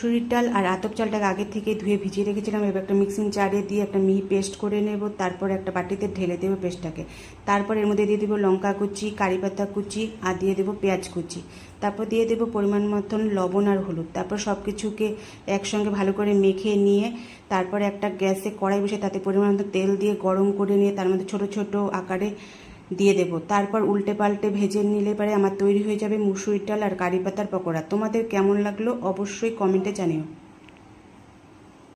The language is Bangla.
মসুরির ডাল আর আতপ চালটাকে আগে থেকে ধুয়ে ভিজিয়ে রেখেছিলাম। এবার একটা মিক্সিং জারে দিয়ে একটা মিহি পেস্ট করে নেব। তারপর একটা বাটিতে ঢেলে দেবো পেস্টটাকে। তারপর এর মধ্যে দিয়ে দেবো লঙ্কা কুচি, কারি পাতা কুচি আর দিয়ে দেবো পেঁয়াজ কুচি। তারপর দিয়ে দেবো পরিমাণ মতন লবণ আর হলুদ। তারপর সব কিছুকে একসঙ্গে ভালো করে মেখে নিয়ে তারপরে একটা গ্যাসে কড়াই বসে তাতে পরিমাণ মতো তেল দিয়ে গরম করে নিয়ে তার মধ্যে ছোট ছোট আকারে দিয়ে দেবো। তারপর উল্টে পাল্টে ভেজে নিলে পরে আমার তৈরি হয়ে যাবে মুসুরির ডাল আর কারি পাতার পকোড়া। তোমাদের কেমন লাগলো অবশ্যই কমেন্টে জানিও।